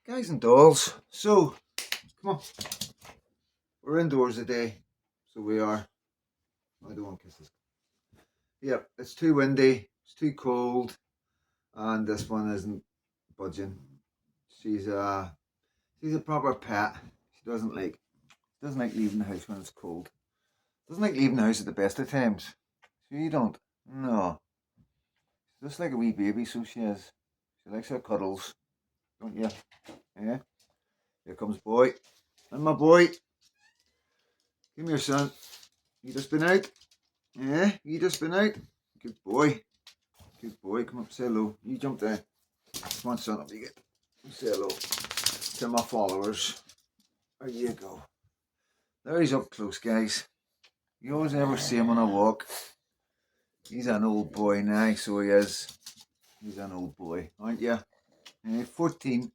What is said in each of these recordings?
Guys and dolls, so come on, we're indoors today, so we are. I don't want kisses. Yep, it's too windy, it's too cold, and this one isn't budging. She's a she's a proper pet. She doesn't like leaving the house when it's cold. Doesn't like leaving the house at the best of times. So you don't. No, she's just like a wee baby. So she is. She likes her cuddles, don't you? Yeah. Here comes boy, and my boy. Come here, son. You just been out? Yeah, you just been out? Good boy. Good boy. Come up, say hello. You jump down. Come on, son, up you get. Say hello to my followers. There you go. There he's up close, guys. You always ever see him on a walk. He's an old boy now, so he is. He's an old boy, aren't you? 14.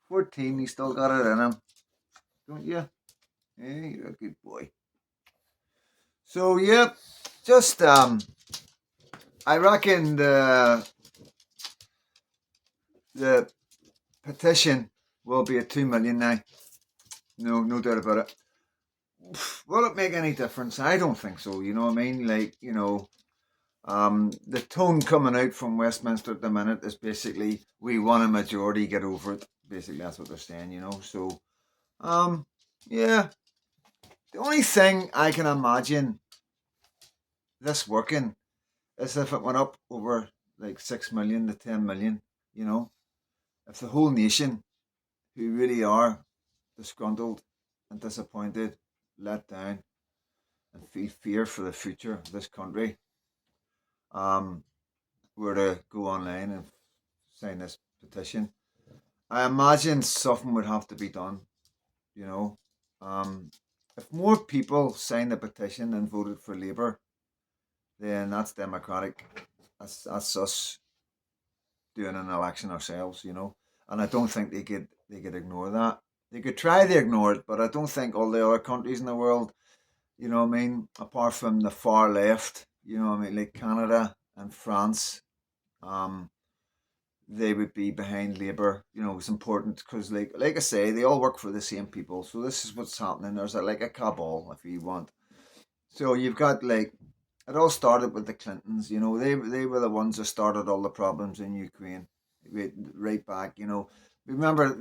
14, he's still got it in him. Don't you? Yeah, you're a good boy. So, yeah, just, I reckon the petition will be at 2 million now. No doubt about it. Will it make any difference? I don't think so. You know what I mean? The tone coming out from Westminster at the minute is basically we want a majority, get over it. Basically, that's what they're saying. So yeah. The only thing I can imagine this working is if it went up over like 6 million to 10 million. If the whole nation, who really are disgruntled and disappointed, let down, and feel fear for the future of this country, were to go online and sign this petition, I imagine something would have to be done. You know, um, if more people signed the petition and voted for Labour, then that's democratic. That's us doing an election ourselves. And I don't think they could ignore that. They could try to ignore it, but I don't think all the other countries in the world, apart from the far left, like Canada and France, um, they would be behind Labour. It's important because, like I say, they all work for the same people. So this is what's happening. There's like a cabal, if you want. So you've got it all started with the Clintons. They were the ones that started all the problems in Ukraine, right back. Remember,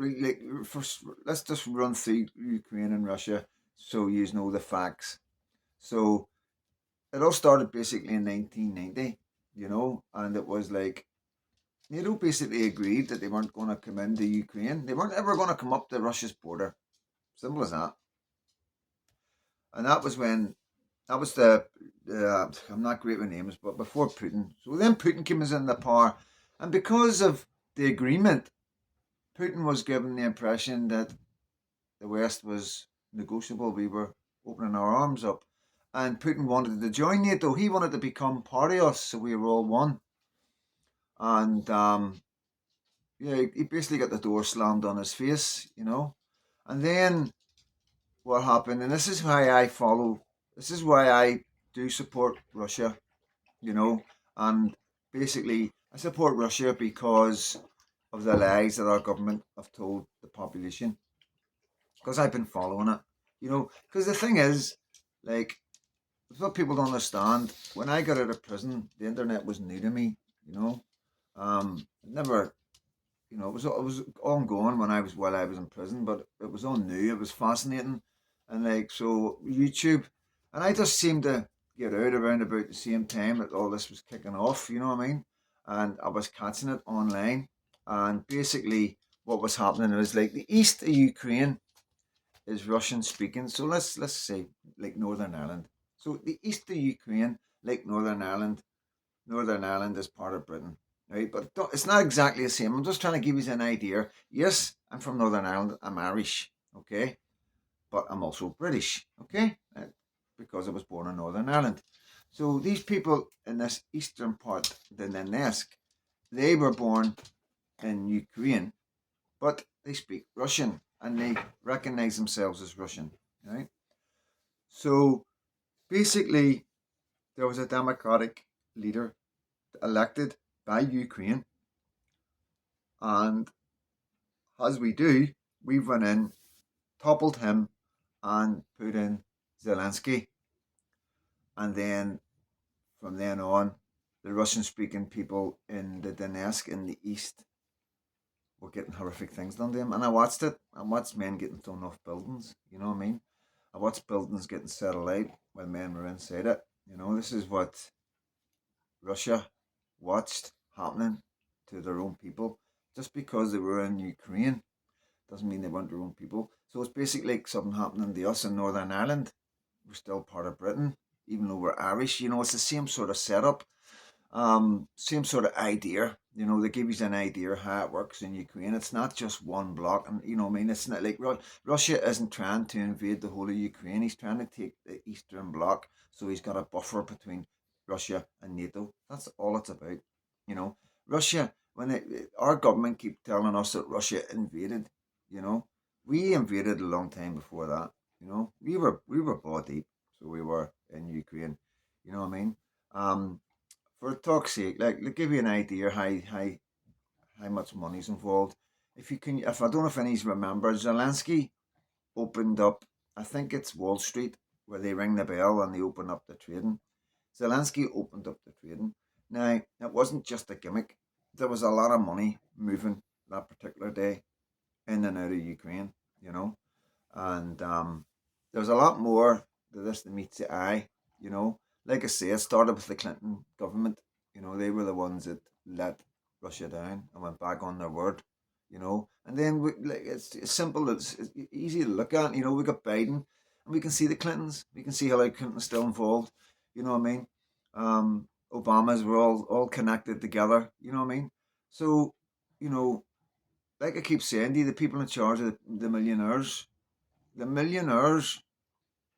first, let's just run through Ukraine and Russia so you know the facts. So it all started basically in 1990. And it was like NATO basically agreed that they weren't going to come into Ukraine. They weren't ever going to come up to Russia's border. Simple as that. And that was I'm not great with names, but before Putin. So then Putin came in the power. And because of the agreement, Putin was given the impression that the West was negotiable. We were opening our arms up. And Putin wanted to join NATO. He wanted to become part of us, so we were all one. And yeah, he basically got the door slammed on his face. And then what happened, and this is why I do support Russia, and basically I support Russia because of the lies that our government have told the population. Because I've been following it, because the thing is, like, what people don't understand, when I got out of prison, the internet was new to me, never. It was ongoing while I was in prison, but it was all new. It was fascinating, and so YouTube, and I just seemed to get out around about the same time that all this was kicking off. You know what I mean? And I was catching it online, and basically what was happening was like the east of Ukraine is Russian speaking. So let's say like Northern Ireland. So the east of Ukraine, like Northern Ireland is part of Britain, right? But it's not exactly the same. I'm just trying to give you an idea. Yes, I'm from Northern Ireland. I'm Irish, okay? But I'm also British, okay? Because I was born in Northern Ireland. So these people in this eastern part, the Donetsk, they were born in Ukraine, but they speak Russian and they recognize themselves as Russian, right? So basically, there was a democratic leader elected by Ukraine, and as we do, we went in, toppled him, and put in Zelensky. And then from then on, the Russian speaking people in the Donetsk in the east were getting horrific things done to them. And I watched it. I watched men getting thrown off buildings. You know what I mean? I watched buildings getting set alight while men were inside it. This is what Russia watched happening to their own people. Just because they were in Ukraine doesn't mean they weren't their own people. So it's basically like something happening to us in Northern Ireland. We're still part of Britain, even though we're Irish. It's the same sort of setup, same sort of idea. They give you an idea how it works in Ukraine. It's not just one block, and I mean, it's not like Russia isn't trying to invade the whole of Ukraine. He's trying to take the Eastern Bloc, so he's got a buffer between Russia and NATO. That's all it's about. Russia. Our government keep telling us that Russia invaded, you know, we invaded a long time before that. We were bought deep, so we were in Ukraine. You know what I mean? Um, for talk's sake, like, to give you an idea how much money's involved. If I don't know if any remember, Zelensky opened up. I think it's Wall Street where they ring the bell and they open up the trading. Zelensky opened up the trading. Now it wasn't just a gimmick. There was a lot of money moving that particular day in and out of Ukraine. You know, and there's a lot more to this than meets the eye. You know, like I say, it started with the Clinton government. They were the ones that let Russia down and went back on their word. And then it's simple. It's easy to look at. We got Biden, and we can see the Clintons. We can see Hillary Clinton's still involved. You know what I mean? Obama's were all connected together. You know what I mean? So, you know, like I keep saying to you, the people in charge of the millionaires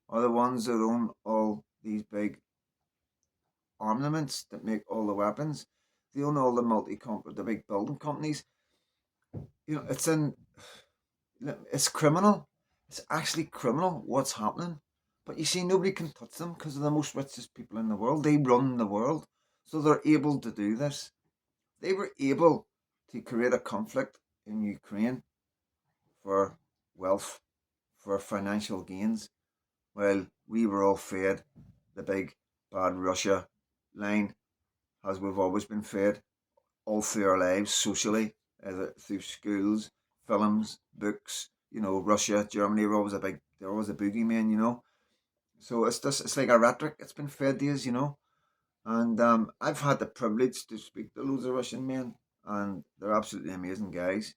are the ones that own all these big armaments that make all the weapons. They own all the big building companies. It's criminal. It's actually criminal what's happening. But you see, nobody can touch them because they're the most richest people in the world. They run the world, so they're able to do this. They were able to create a conflict in Ukraine for wealth, for financial gains, while we were all fed the big bad Russia line, as we've always been fed all through our lives socially, through schools, films, books. Russia, Germany they're always a boogeyman. So it's like a rhetoric. It's been fed to us. And I've had the privilege to speak to loads of Russian men, and they're absolutely amazing guys.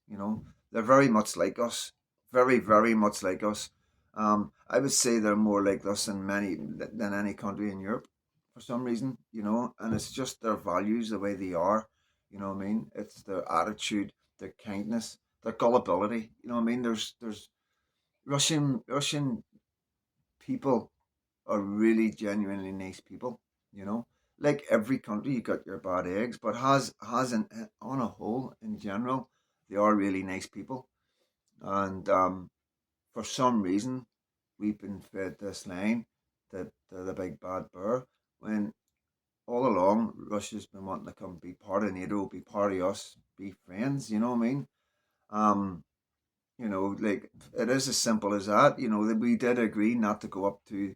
They're very much like us, very, very much like us. I would say they're more like us than any country in Europe, for some reason. And it's just their values, the way they are. You know what I mean? It's their attitude, their kindness, their gullibility. You know what I mean? There's Russian people are really genuinely nice people. You know, like every country, you got your bad eggs, but on a whole, in general, they are really nice people. And for some reason, we've been fed this line that they're the big bad bear when all along Russia's been wanting to come be part of NATO, be part of us, be friends. You know what I mean? Um, like it is as simple as that. That we did agree not to go up to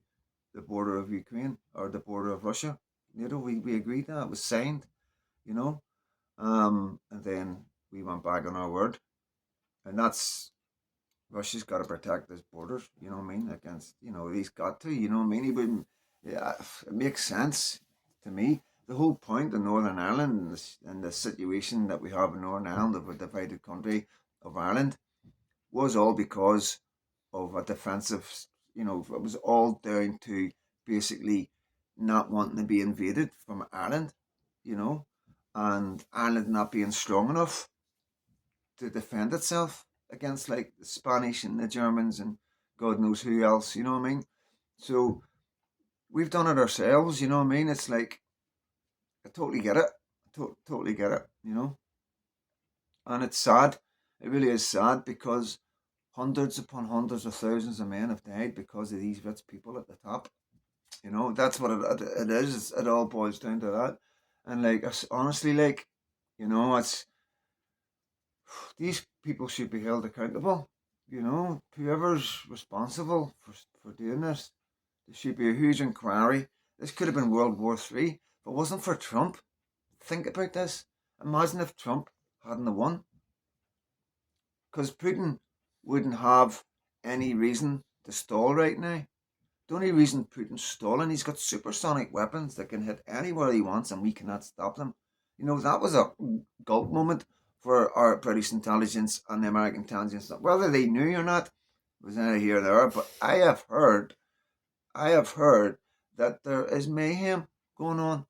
the border of Ukraine or the border of Russia. We agreed that it was signed. You know, and then we went back on our word, and that's Russia's got to protect his borders. You know what I mean? Against he's got to. You know what I mean? He wouldn't. Yeah, it makes sense to me. The whole point of Northern Ireland and the situation that we have in Northern Ireland of a divided country of Ireland was all because of a defensive. It was all down to basically not wanting to be invaded from Ireland. You know, and Ireland not being strong enough to defend itself against like the Spanish and the Germans and God knows who else. You know what I mean? So we've done it ourselves. You know what I mean? It's like I totally get it. Totally get it. And it's sad. It really is sad because hundreds upon hundreds of thousands of men have died because of these rich people at the top. That's what it is. It all boils down to that. And like honestly, like it's these people should be held accountable. You know, whoever's responsible for doing this, there should be a huge inquiry. This could have been World War III. If it wasn't for Trump, think about this. Imagine if Trump hadn't won. Because Putin wouldn't have any reason to stall right now. The only reason Putin's stalling, he's got supersonic weapons that can hit anywhere he wants and we cannot stop them. You know, that was a gulp moment for our British intelligence and the American intelligence. Whether they knew or not was neither here nor there, but I have heard that there is mayhem going on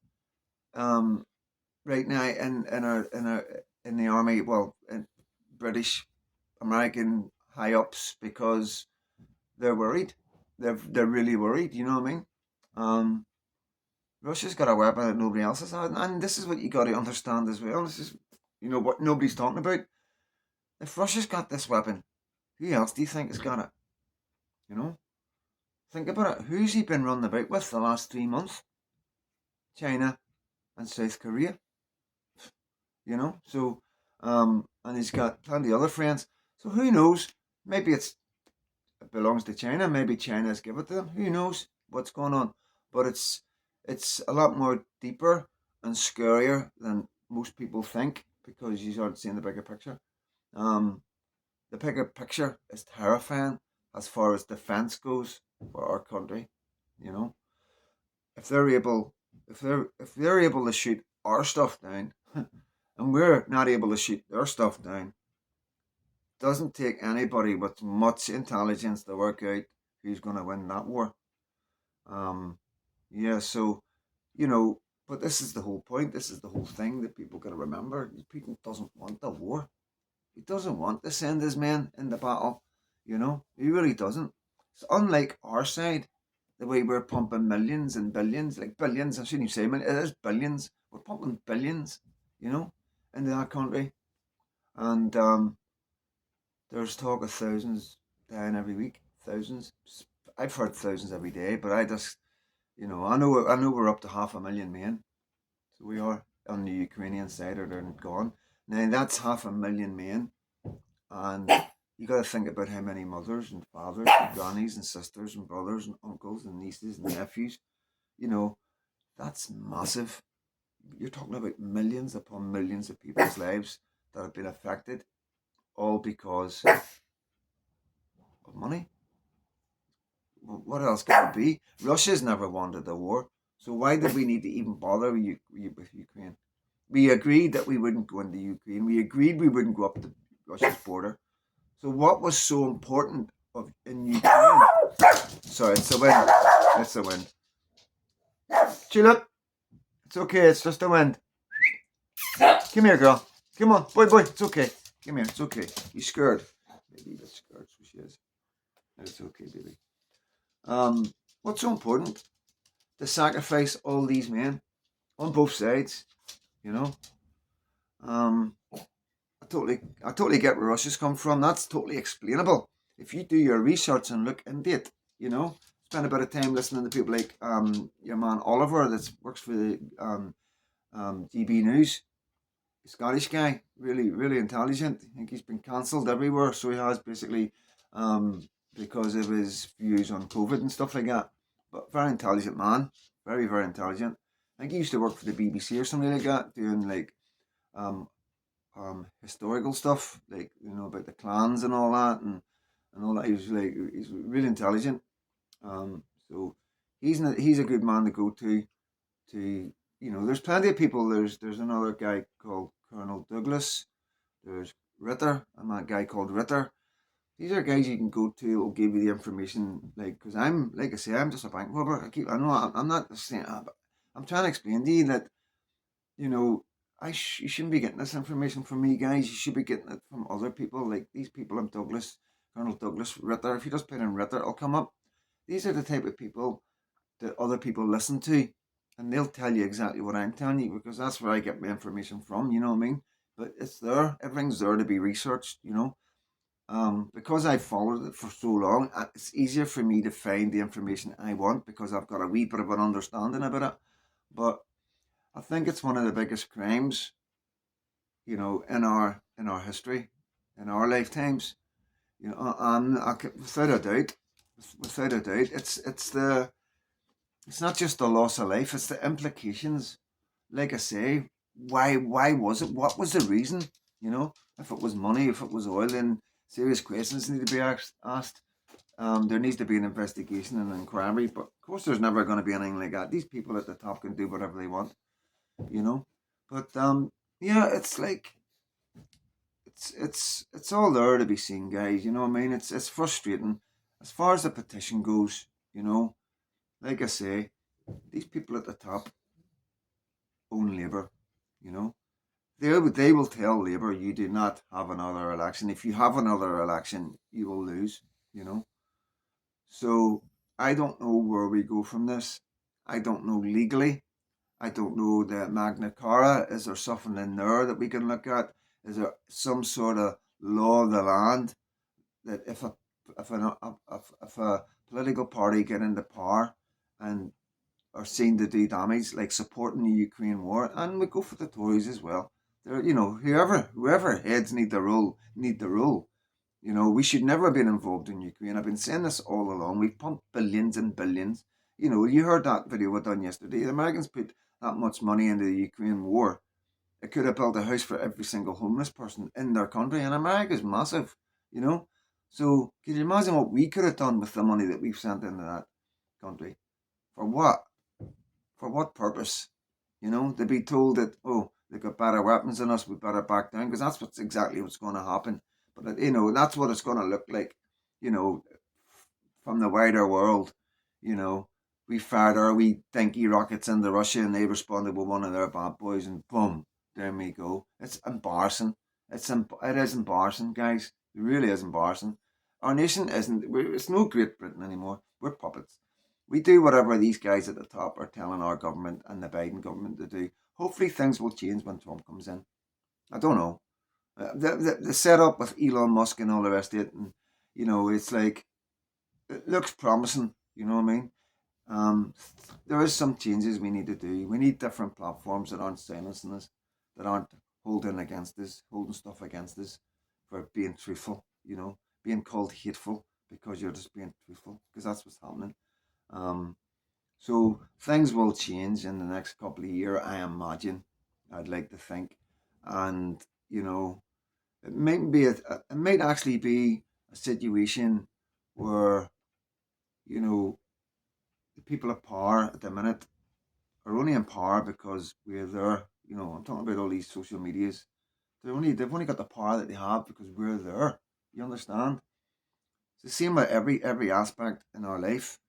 right now in the army, well, in British American high ups, because they're worried. They're really worried. You know what I mean? Um, Russia's got a weapon that nobody else has had, and this is what you got to understand as well. This is, you know, what nobody's talking about. If Russia's got this weapon, who else do you think has got it? You know, think about it. Who's he been running about with the last 3 months? China and South Korea. You know, so and he's got plenty of other friends. So who knows? Maybe it belongs to China. Maybe China's give it to them. Who knows what's going on? But it's a lot more deeper and scarier than most people think, because you start seeing the bigger picture. Um, the bigger picture is terrifying as far as defence goes for our country. You know, if they're able, if they're able to shoot our stuff down, and we're not able to shoot their stuff down, doesn't take anybody with much intelligence to work out who's going to win that war. Um, yeah, so, you know, but this is the whole point. This is the whole thing that people got to remember. Putin doesn't want the war. He doesn't want to send his men into battle. You know, he really doesn't. It's unlike our side, the way we're pumping millions and billions, like billions. I shouldn't even say millions. It is billions. We're pumping billions, you know, into that country, and there's talk of thousands dying every week. Thousands. I've heard thousands every day, but I just, you know, I know we're up to 500,000 men. So we are on the Ukrainian side, or they're gone. Now that's 500,000 men, and you got to think about how many mothers and fathers and grannies and sisters and brothers and uncles and nieces and nephews. You know, that's massive. You're talking about millions upon millions of people's lives that have been affected, all because of money. What else could it be? Russia's never wanted a war, so why did we need to even bother with Ukraine? We agreed that we wouldn't go into Ukraine. We agreed we wouldn't go up to Russia's border. So what was so important in Ukraine? Sorry, it's the wind. It's the wind. Chill up. It's okay. It's just the wind. Come here, girl. Come on, boy. It's okay. Come here. It's okay. You scared? Maybe a bit scared. So she is. It's okay, baby. What's so important? To sacrifice all these men on both sides. You know. I totally get where Russia's come from. That's totally explainable if you do your research and look into it. You know, spend a bit of time listening to people like your man Oliver that works for the GB News, Scottish guy, really intelligent. I think he's been cancelled everywhere, so he has, basically, because of his views on COVID and stuff like that. But very intelligent man, very intelligent. I think he used to work for the BBC or something like that, doing like um, historical stuff, like, you know, about the clans and all that, and all that. He's really intelligent. So he's a good man to go to. You know, there's plenty of people. There's another guy called Colonel Douglas. There's Ritter, and that guy called Ritter. These are guys you can go to. Will give you the information. Like, because I'm, like I say, I'm just a bank robber. I know I'm not saying. But I'm trying to explain to you that, you know, you shouldn't be getting this information from me, guys. You should be getting it from other people, like these people. I'm Douglas, Colonel Douglas Ritter. If you just put in Ritter, it'll come up. These are the type of people that other people listen to, and they'll tell you exactly what I'm telling you, because that's where I get my information from. You know what I mean? But it's there. Everything's there to be researched. You know, because I've followed it for so long, it's easier for me to find the information I want because I've got a wee bit of an understanding about it. But I think it's one of the biggest crimes, you know, in our history, in our lifetimes. Without a doubt, it's not just the loss of life; it's the implications. Like I say, why was it? What was the reason? If it was money, if it was oil, then serious questions need to be asked. There needs to be an investigation and an inquiry, but of course, there's never going to be anything like that. These people at the top can do whatever they want, you know. But yeah, it's like it's all there to be seen, guys. You know what I mean? It's frustrating. As far as the petition goes, like I say, these people at the top own Labour. You know, they will tell Labour you do not have another election. If you have another election, you will lose. You know, so I don't know where we go from this. I don't know legally. I don't know the Magna Carta. Is there something in there that we can look at? Is there some sort of law of the land that if a political party get into power and are seen to do damage, like supporting the Ukraine war, and we go for the Tories as well. Whoever heads need the rule, need the rule. We should never have been involved in Ukraine. I've been saying this all along. We've pumped billions and billions. You heard that video we done yesterday. The Americans put that much money into the Ukraine war. It could have built a house for every single homeless person in their country, and America's massive, you know. So can you imagine what we could have done with the money that we've sent into that country? For what? For what purpose? To be told that, oh, they got better weapons than us, we better back down, because that's exactly what's going to happen. But that's what it's going to look like, you know, from the wider world. You know, we fired our wee dinky rockets into Russia, and they responded with one of their bad boys, and boom, there we go. It's embarrassing. It is embarrassing, guys. It really is embarrassing. Our nation isn't. It's no Great Britain anymore. We're puppets. We do whatever these guys at the top are telling our government and the Biden government to do. Hopefully, things will change when Trump comes in. I don't know. The setup with Elon Musk and all the rest of it, and it's like it looks promising. You know what I mean? Um, there is some changes we need to do. We need different platforms that aren't silencing us, that aren't holding stuff against us for being truthful. Being called hateful because you're just being truthful, because that's what's happening. Um, so things will change in the next couple of years, I imagine. I'd like to think, and it might actually be a situation where you know the people of power at the minute are only in power because we're there. I'm talking about all these social medias. They've only got the power that they have because we're there. You understand? It's the same with every aspect in our life.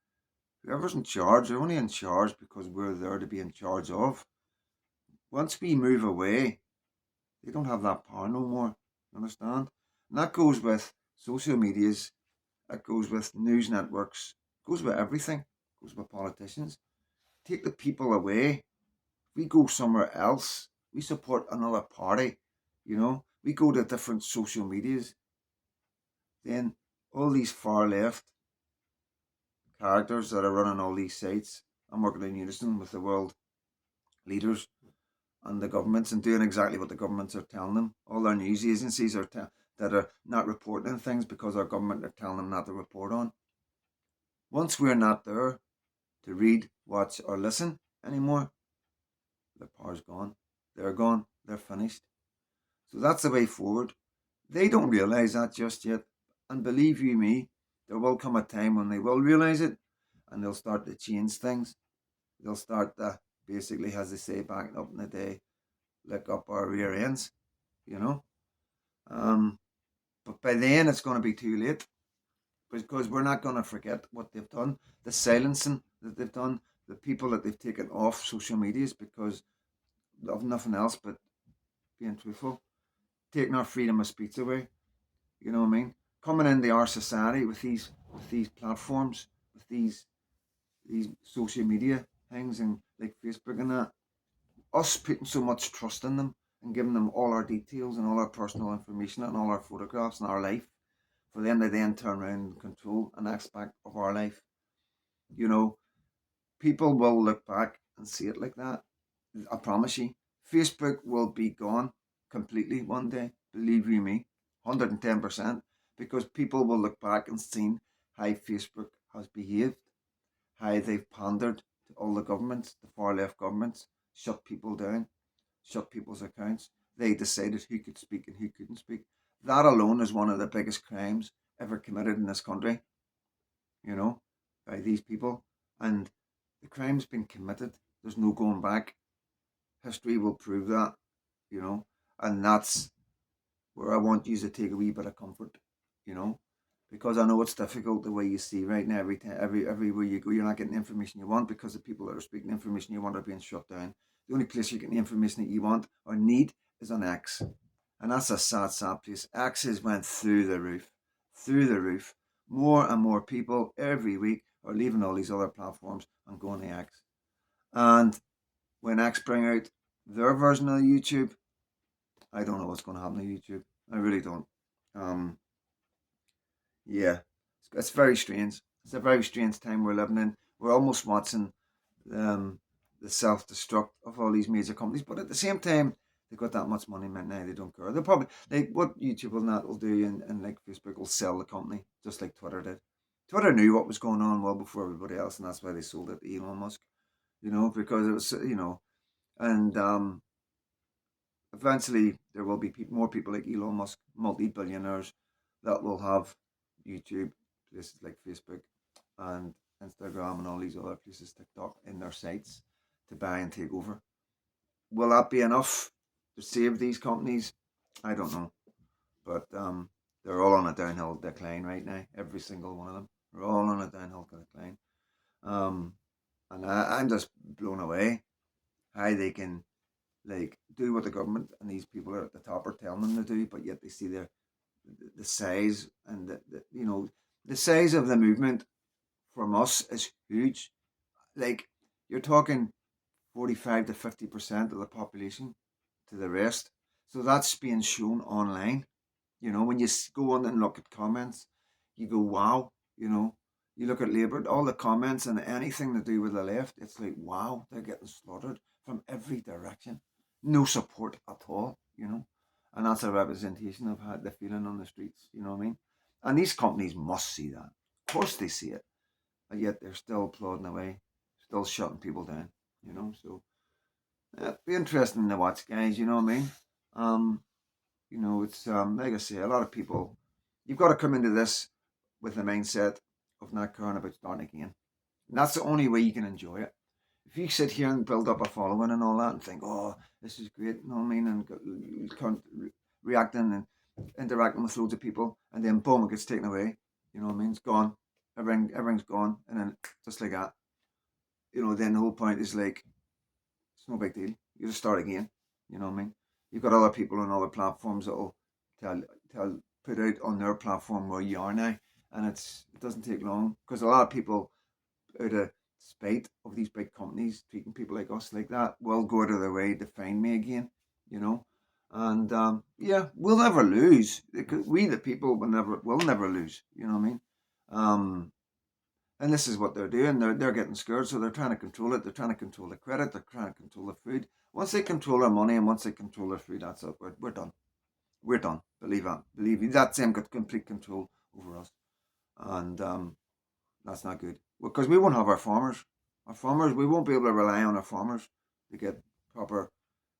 Whoever's in charge, they're only in charge because we're there to be in charge of. Once we move away, they don't have that power no more. You understand? And that goes with social medias, that goes with news networks, goes with everything, goes with politicians. Take the people away. We go somewhere else. We support another party. We go to different social medias. Then all these far left characters that are running all these sites and working in unison with the world leaders and the governments and doing exactly what the governments are telling them. All our news agencies that are not reporting things because our government are telling them not to report on. Once we're not there to read, watch, or listen anymore, the power's gone. They're gone. They're finished. So that's the way forward. They don't realise that just yet. And believe you me, there will come a time when they will realise it and they'll start to change things. They'll start to, basically, as they say back up in the day, lick up our rear ends, you know. Um, but by then it's going to be too late because we're not going to forget what they've done, the silencing that they've done, the people that they've taken off social medias because of nothing else but being truthful, taking our freedom of speech away. You know what I mean? Coming into our society with these platforms, with these social media things and like Facebook and that, us putting so much trust in them and giving them all our details and all our personal information and all our photographs and our life for them to then turn around and control an aspect of our life. You know, people will look back and see it like that. I promise you. Facebook will be gone completely one day. Believe you me, 110%, because people will look back and see how Facebook has behaved, how they've pandered to all the governments, the far left governments, shut people down, shut people's accounts. They decided who could speak and who couldn't speak. That alone is one of the biggest crimes ever committed in this country, you know, by these people. And the crime's been committed. There's no going back. History will prove that, you know, and that's where I want you to take a wee bit of comfort, you know, because I know it's difficult the way you see right now. Every time, everywhere you go, you're not getting the information you want because the people that are speaking the information you want are being shut down. The only place you're getting the information that you want or need is on X, and that's a sad, sad place. X has went through the roof, through the roof. More and more people every week are leaving all these other platforms and going to X. And when X bring out their version of YouTube, I don't know what's going to happen to YouTube. I really don't. Um, yeah, it's very strange. It's a very strange time we're living in. We're almost watching um, the self destruct of all these major companies, but at the same time, they've got that much money now they don't care. They'll probably like what YouTube and that will do, and like Facebook will sell the company just like Twitter did. Twitter knew what was going on well before everybody else, and that's why they sold it to Elon Musk. You know, because it was and eventually there will be more people like Elon Musk, multi-billionaires, that will have YouTube, places like Facebook and Instagram and all these other places, TikTok, in their sites to buy and take over. Will that be enough to save these companies? I don't know. But they're all on a downhill decline right now. Every single one of them. They're all on a downhill decline. Um, and I'm just blown away how they can like do what the government and these people are at the top are telling them to do, but yet they see the size and the size of the movement from us is huge. Like you're talking 45 to 50% of the population to the rest, so that's being shown online. You know, when you go on and look at comments, you go, wow. You know, you look at Labour, all the comments and anything to do with the left, it's like, wow, they're getting slaughtered from every direction. No support at all, you know. And that's a representation of how the feeling on the streets, you know what I mean? And these companies must see that. Of course they see it. And yet they're still plodding away, still shutting people down, you know. So it'd be interesting to watch, guys, you know what I mean? Um, it's like I say, a lot of people. You've got to come into this with the mindset of not caring about starting again. And that's the only way you can enjoy it. If you sit here and build up a following and all that, and think, "Oh, this is great," you know what I mean, and reacting and interacting with loads of people, and then boom, it gets taken away. You know what I mean? It's gone. Everything's gone, and then just like that, then the whole point is like it's no big deal. You just start again. You know what I mean? You've got other people on other platforms that'll tell put out on their platform where you are now, and it doesn't take long because a lot of people out of spite of these big companies treating people like us like that will go out of their way to find me again. You know, and yeah, we'll never lose. We the people will never lose. You know what I mean? And this is what they're doing. They're getting scared, so they're trying to control it. They're trying to control the credit. They're trying to control the food. Once they control our money and once they control their food, that's it. We're done. We're done. Believe that. Believe me. That's them got complete control over us, and that's not good because we won't have our farmers. Our farmers, we won't be able to rely on our farmers to get proper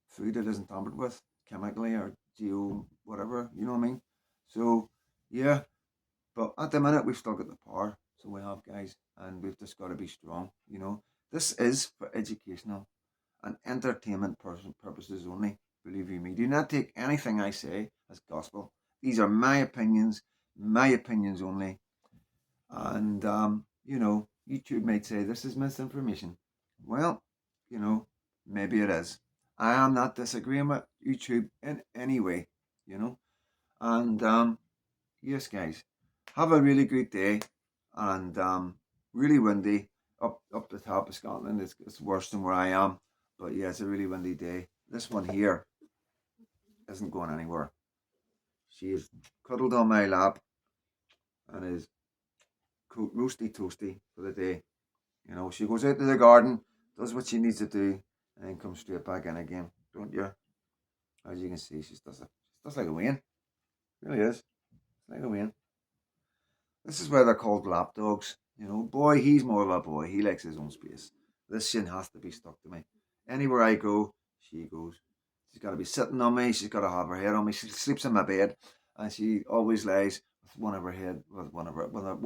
food that isn't tampered with chemically or geo whatever. You know what I mean? So yeah, but at the minute, we've still got the power. So we have, guys, and we've just got to be strong. You know, this is for educational and entertainment purposes only. Believe you me. Do not take anything I say as gospel. These are my opinions only. And, YouTube might say this is misinformation. Well, maybe it is. I am not disagreeing with YouTube in any way, you know. And, yes, guys, have a really good day, and really windy up the top of Scotland. It's worse than where I am, but yeah, it's a really windy day. This one here isn't going anywhere. She is cuddled on my lap and is roasty toasty for the day. You know, she goes out to the garden, does what she needs to do, and then comes straight back in again. Don't you? As you can see, she does like a win. Really is. It's like a win. This is why they're called lapdogs. Boy, he's more of a boy. He likes his own space. This shin has to be stuck to me. Anywhere I go, she goes. She's got to be sitting on me. She's got to have her head on me. She sleeps in my bed, and she always lays with one of her head, with one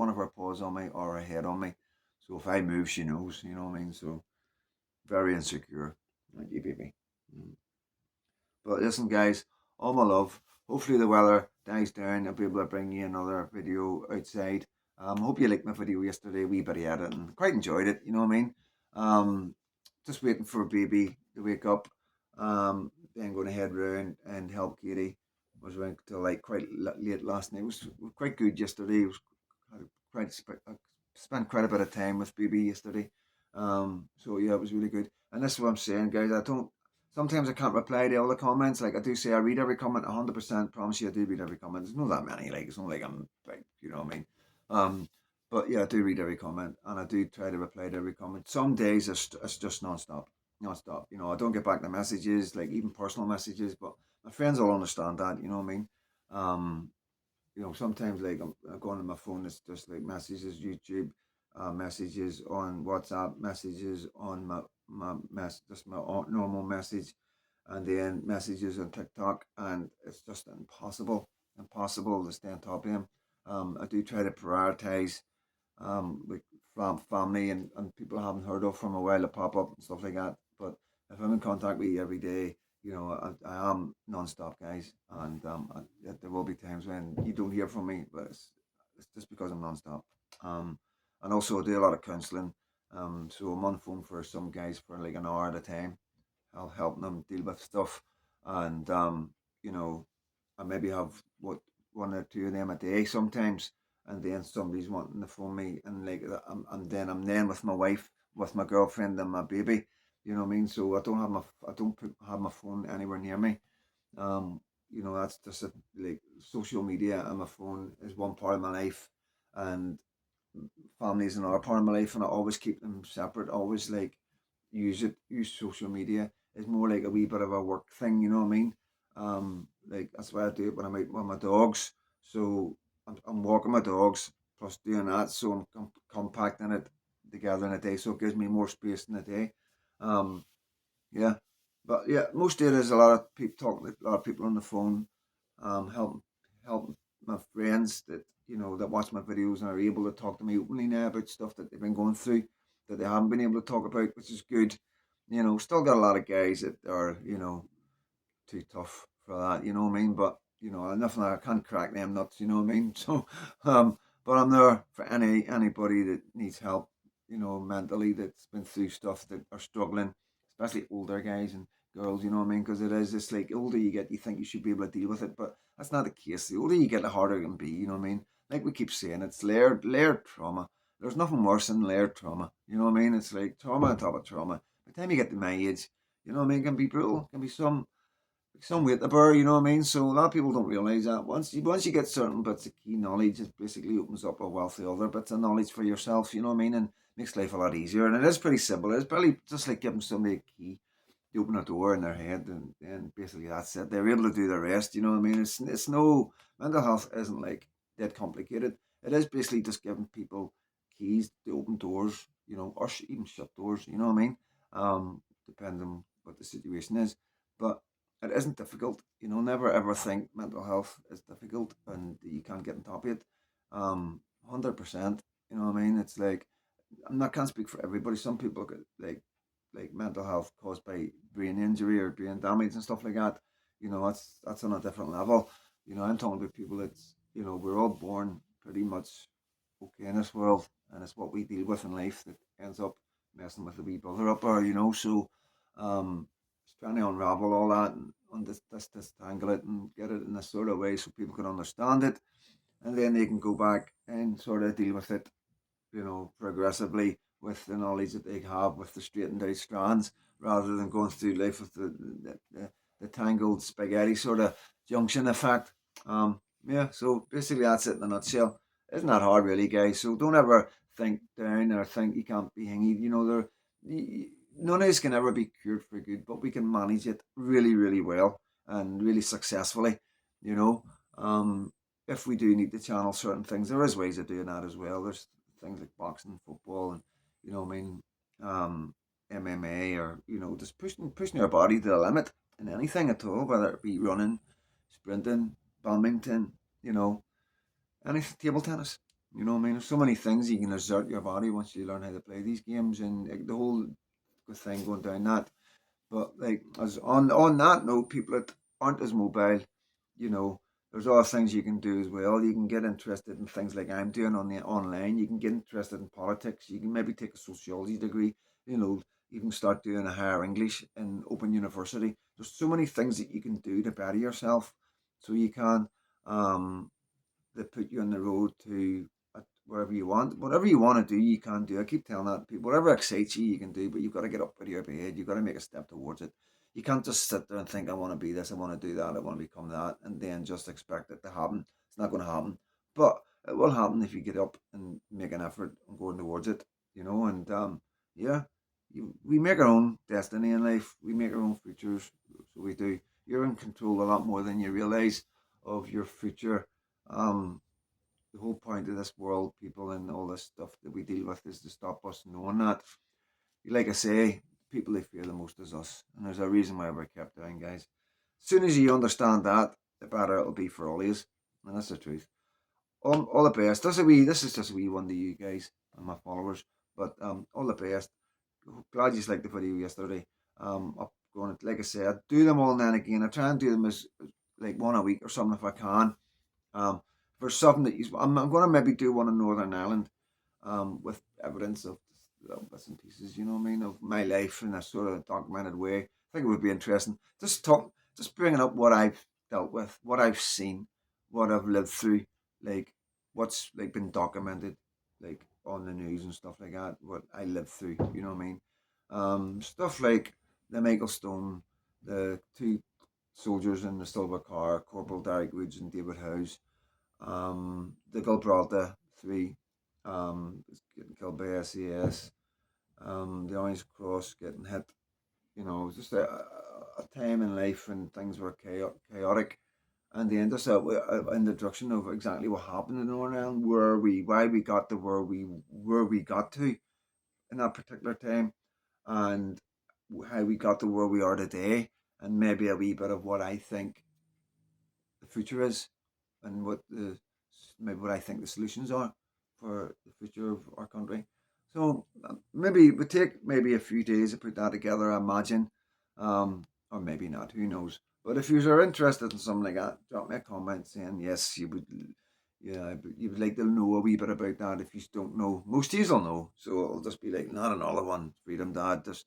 of her paws on me or her head on me. So if I move, she knows. You know what I mean? So very insecure. Like you, baby. Mm. But listen, guys, all my love. Hopefully the weather dies down. I'll be able to bring you another video outside. Hope you liked my video yesterday. Wee bit of editing. Quite enjoyed it. You know what I mean? Just waiting for baby to wake up. Then going to head round and help Katie. Was around till like quite late last night. It was quite good yesterday. It was quite spent quite a bit of time with baby yesterday. So yeah, it was really good. And this is what I'm saying, guys. I don't. Sometimes I can't reply to all the comments. Like I do say, I read every comment 100%. Promise you, I do read every comment. There's not that many. Like it's not like I'm like you know what I mean. Um, but yeah, I do read every comment, and I do try to reply to every comment. Some days it's just non-stop, non-stop. I don't get back the messages, like even personal messages. But my friends all understand that. You know what I mean. Um, sometimes like I'm going on my phone, it's just like messages, YouTube, messages on WhatsApp, messages on just my normal message, and then messages on TikTok, and it's just impossible to stay on top of them. I do try to prioritize like family and people I haven't heard of from a while to pop up and stuff like that. But if I'm in contact with you every day, I am non-stop, guys, and there will be times when you don't hear from me, but it's just because I'm non-stop. Um, and also I do a lot of counselling. So I'm on the phone for some guys for like an hour at a time. I'll help them deal with stuff, and you know, I maybe have one or two of them a day sometimes, and then somebody's wanting to phone me, and like I'm then with my wife, with my girlfriend, and my baby. You know what I mean? So I don't have my phone anywhere near me. That's just like social media and my phone is one part of my life, and family is another part of my life, and I always keep them separate. Always like use social media. It's more like a wee bit of a work thing, you know what I mean? Like that's why I do it when I'm out with my dogs. So I'm walking my dogs plus doing that, so I'm compacting it together in a day, so it gives me more space in a day. Um, yeah, but yeah, most days there's a lot of people talking, a lot of people on the phone, helping my friends that that watch my videos and are able to talk to me openly now about stuff that they've been going through that they haven't been able to talk about, which is good. Still got a lot of guys that are too tough for that. You know what I mean? But nothing I can't crack them nuts. You know what I mean? So, but I'm there for anybody that needs help. Mentally that's been through stuff that are struggling, especially older guys and girls. You know what I mean? Because it is just like older you get, you think you should be able to deal with it, but that's not the case. The older you get, the harder it can be. You know what I mean? Like we keep saying, it's layered trauma. There's nothing worse than layered trauma. You know what I mean? It's like trauma on top of trauma. By the time you get to my age, you know what I mean? It can be brutal. It can be some weight to bear, you know what I mean? So a lot of people don't realise that. Once you get certain bits of key knowledge, it basically opens up a wealth of other bits of knowledge for yourself, you know what I mean? And makes life a lot easier. And it is pretty simple. It's probably just like giving somebody a key to open a door in their head, and basically that's it. They're able to do the rest, you know what I mean? It's no mental health isn't like that complicated. It is basically just giving people keys to open doors, or even shut doors, you know what I mean? Depending on what the situation is. But it isn't difficult. Never ever think mental health is difficult and you can't get on top of it. 100%. You know what I mean? It's like can't speak for everybody. Some people get like mental health caused by brain injury or brain damage and stuff like that. That's on a different level. I'm talking about people that's we're all born pretty much okay in this world, and it's what we deal with in life that ends up messing with the wee brother up or so just trying to unravel all that and distangle it and get it in a sort of way so people can understand it, and then they can go back and sort of deal with it, progressively with the knowledge that they have with the straightened out strands, rather than going through life with the tangled spaghetti sort of junction effect. Yeah, so basically that's it in a nutshell. Isn't that hard, really, guys? So don't ever think down or think you can't be hingy. None of this can ever be cured for good, but we can manage it really, really well and really successfully. You know, If we do need to channel certain things, there is ways of doing that as well. There's things like boxing, football, and um, MMA, or just pushing your body to the limit in anything at all, whether it be running, sprinting, badminton, you know, any table tennis. You know what I mean? There's so many things you can exert your body once you learn how to play these games, and like, the whole thing going down that. But like, as on that note, people that aren't as mobile, you know, there's other things you can do as well. You can get interested in things like I'm doing on the online. You can get interested in politics. You can maybe take a sociology degree. You know, you can start doing a higher English in Open University. There's so many things that you can do to better yourself. So you can. Um, that put you on the road to wherever you want. Whatever you want to do, you can do. I keep telling that people, whatever excites you, you can do, but you've got to get up out of your bed. You've got to make a step towards it. You can't just sit there and think, I want to be this, I want to do that, I want to become that, and then just expect it to happen. It's not going to happen. But it will happen if you get up and make an effort and going towards it, and yeah, we make our own destiny in life. We make our own futures. So we do. You're in control a lot more than you realize of your future. um, the whole point of this world, people, and all this stuff that we deal with is to stop us knowing that. Like I say, people they fear the most is us, and there's a reason why we're kept down, guys. As soon as you understand that, the better it'll be for all of us, and that's the truth. All the best. This is just a wee one to you guys and my followers, but all the best. Glad you liked the video yesterday. I'm going to, like I said, do them all now and again. I try and do them as like one a week or something if I can. Um, for something that I'm going to maybe do one in Northern Ireland, with evidence of bits and pieces, you know what I mean, of my life in a sort of documented way. I think it would be interesting. Just bringing up what I've dealt with, what I've seen, what I've lived through, like what's like been documented, like on the news and stuff like that. What I lived through, you know what I mean. Stuff like the Michael Stone, the two soldiers in the silver car, Corporal Derek Woods and David Howes, the Gibraltar three, getting killed by SAS, the Orange Cross getting hit. Just a time in life when things were chaotic, and then just an introduction of exactly what happened in Northern Ireland, why we got to where we got to in that particular time, and how we got to where we are today, and maybe a wee bit of what I think the future is, and maybe what I think the solutions are for the future of our country. So maybe it would take maybe a few days to put that together, I imagine, or maybe not. Who knows? But if you are interested in something like that, drop me a comment saying yes, you would. Yeah, but you would like to know a wee bit about that. If you don't know, most of you will know. So it'll just be like, not another one, Freedom Dad. Just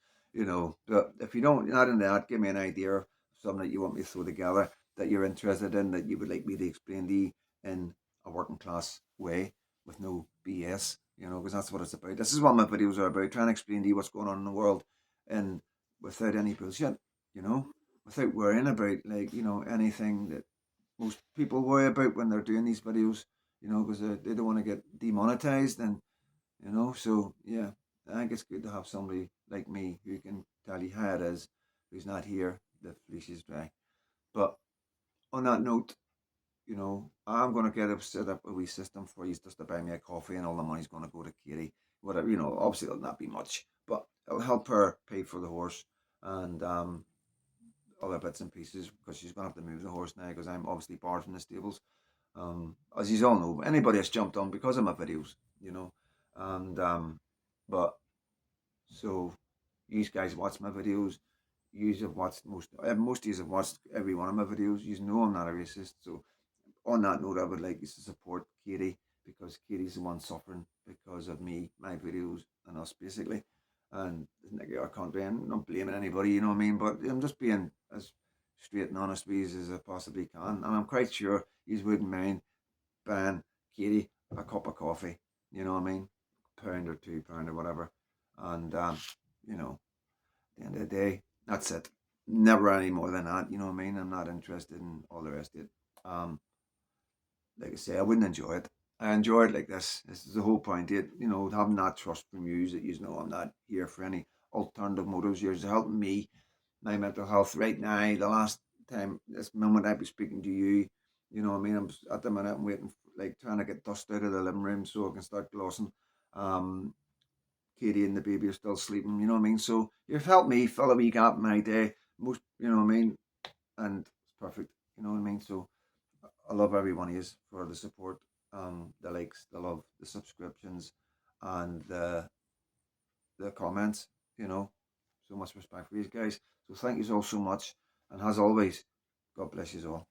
but if you don't, not in that, give me an idea of something that you want me to throw together, that you're interested in, that you would like me to explain to you in a working class way with no BS, because that's what it's about. This is what my videos are about, trying to explain to you what's going on in the world, and without any bullshit, you know, without worrying about, like, anything that most people worry about when they're doing these videos, because they don't want to get demonetized, and, so yeah, I think it's good to have somebody like me who can tell you how it is, who's not here, the fleece is dry. But on that note, I'm going to set up a wee system for you just to buy me a coffee, and all the money's going to go to Katie. Whatever, obviously it'll not be much, but it'll help her pay for the horse and other bits and pieces, because she's going to have to move the horse now, because I'm obviously barred from the stables. As you all know, anybody has jumped on because of my videos, and but so you guys watch my videos. You have watched most of you have watched every one of my videos. You know I'm not a racist, so on that note, I would like you to support Katie, because Katie's the one suffering because of me, my videos, and us basically. And like our country, and I'm not blaming anybody, you know what I mean? But I'm just being as straight and honest with you as I possibly can. And I'm quite sure you wouldn't mind buying Katie a cup of coffee, you know what I mean? Pound or £2 or whatever. And, at the end of the day, that's it. Never any more than that, you know what I mean? I'm not interested in all the rest of it. Like I say, I wouldn't enjoy it. I enjoy it like this. This is the whole point. Having that trust from you, that you know I'm not here for any alternative motives. You're helping me, my mental health right now. The last time, this moment I was speaking to you, You know what I mean? At the minute, I'm waiting, like trying to get dust out of the living room so I can start glossing. Um, Katie and the baby are still sleeping. You know what I mean? So you've helped me fill a wee gap in my day. Most, you know what I mean? And it's perfect. You know what I mean? So I love every one of you for the support, the likes, the love, the subscriptions, and the comments. You know, so much respect for you guys. So thank you all so much, and as always, God bless you all.